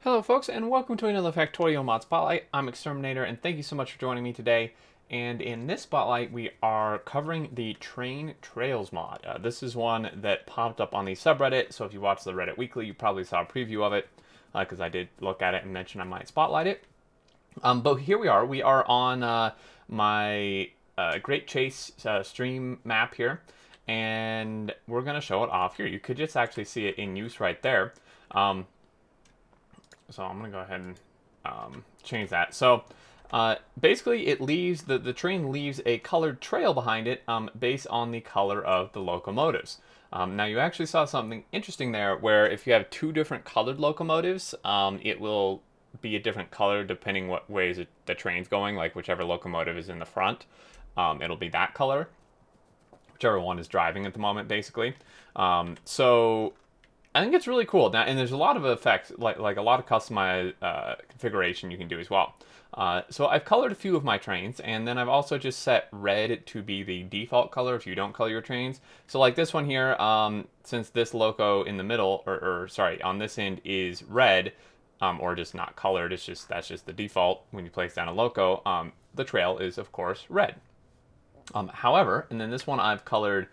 Hello folks, and welcome to another Factorio Mod Spotlight. I'm Exterminator, and thank you so much for joining me today. And in this Spotlight, we are covering the Train Trails mod. This is one that popped up on the subreddit, so if you watch the Reddit Weekly, you probably saw a preview of it, because I did look at it and mention I might spotlight it. But here we are. We are on my Great Chase stream map here, and we're going to show it off here. You could just actually see it in use right there. So I'm going to go ahead and change that. So basically it leaves, the train leaves a colored trail behind it based on the color of the locomotives. Now you actually saw something interesting there where if you have two different colored locomotives, it will be a different color depending what ways the train's going, like whichever locomotive is in the front, it'll be that color. Whichever one is driving at the moment, basically. So I think it's really cool. Now, and there's a lot of effects, like a lot of customized configuration you can do as well. So I've colored a few of my trains, and then I've also just set red to be the default color if you don't color your trains. So like this one here, since this loco in the middle, or sorry, on this end is red, or just not colored, that's just the default when you place down a loco, the trail is of course red. However, and then this one I've colored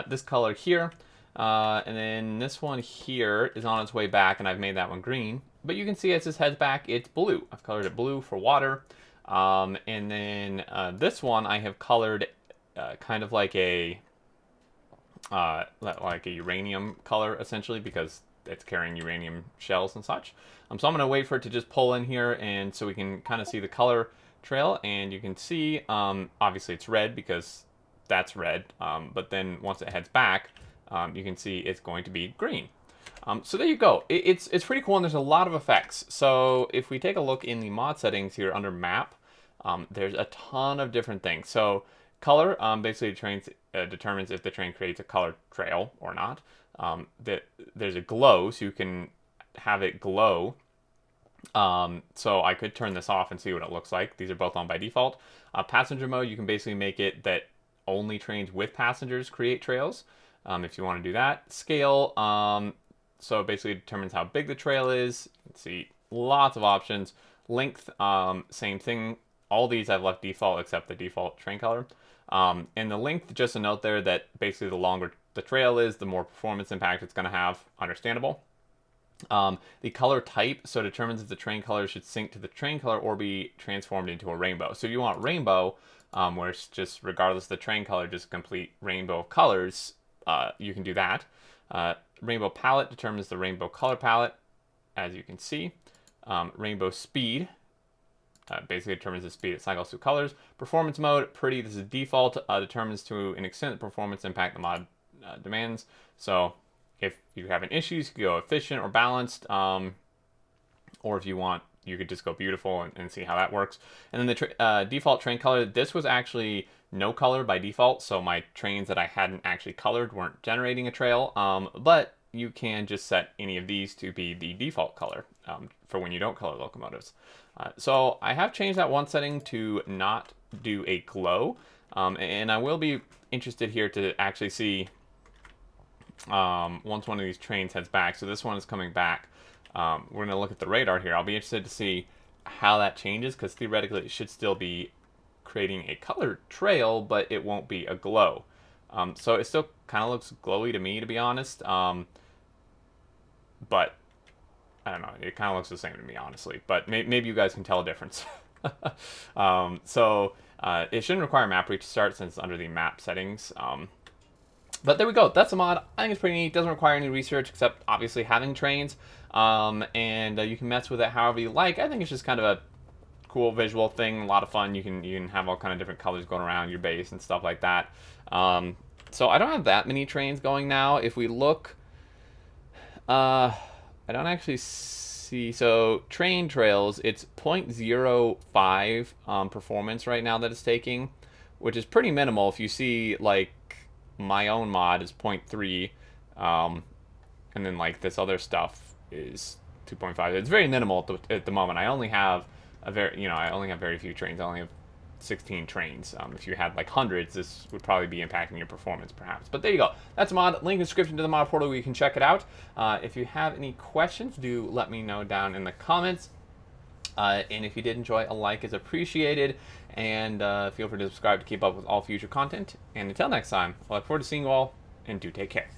this color here, and then this one here is on its way back, and I've made that one green. But you can see as this heads back, it's blue. I've colored it blue for water. And then this one I have colored kind of like a uranium color, essentially, because it's carrying uranium shells and such. So I'm going to wait for it to just pull in here, and so we can kind of see the color trail. And you can see, obviously it's red because that's red. But then once it heads back, you can see it's going to be green. So there you go. It's pretty cool, and there's a lot of effects. So if we take a look in the mod settings here under map, there's a ton of different things. So color, basically the train determines if the train creates a colored trail or not. There's a glow, so you can have it glow. So I could turn this off and see what it looks like. These are both on by default. Passenger mode, you can basically make it that only trains with passengers create trails. If you want to do that. Scale, so basically it determines how big the trail is. Let's see, lots of options. Length, same thing. All these I've left default except the default train color. And the length, just a note there that basically the longer the trail is, the more performance impact it's going to have. Understandable. The color type, so determines if the train color should sync to the train color or be transformed into a rainbow. So if you want rainbow, where it's just regardless of the train color, just a complete rainbow of colors, you can do that. Rainbow palette determines the rainbow color palette, as you can see. Rainbow speed basically determines the speed it cycles through colors. Performance mode, pretty, this is default, determines to an extent the performance impact the mod demands. So if you have an issues, you can go efficient or balanced, or if you want, you could just go beautiful and see how that works. And then the default train color, this was actually no color by default, so my trains that I hadn't actually colored weren't generating a trail, but you can just set any of these to be the default color for when you don't color locomotives. So I have changed that one setting to not do a glow, and I will be interested here to actually see once one of these trains heads back. So this one is coming back. We're going to look at the radar here. I'll be interested to see how that changes, because theoretically it should still be creating a colored trail, but it won't be a glow. So it still kind of looks glowy to me, to be honest. But I don't know. It kind of looks the same to me, honestly. But maybe you guys can tell a difference. It shouldn't require map restart since it's under the map settings. But there we go. That's a mod. I think it's pretty neat. Doesn't require any research except obviously having trains. And you can mess with it however you like. I think it's just kind of a cool visual thing, a lot of fun. You can have all kind of different colors going around your base and stuff like that. So I don't have that many trains going now. If we look, I don't actually see. So train trails, it's 0.05 performance right now that it's taking, which is pretty minimal. If you see, like, my own mod is 0.3, and then like this other stuff is 2.5. It's very minimal at the moment. I only have I only have very few trains. I only have 16 trains. If you had like hundreds, this would probably be impacting your performance perhaps. But there you go. That's a mod. Link in the description to the mod portal where you can check it out. If you have any questions, do let me know down in the comments. And if you did enjoy, a like is appreciated. And feel free to subscribe to keep up with all future content. And until next time, I look forward to seeing you all, and do take care.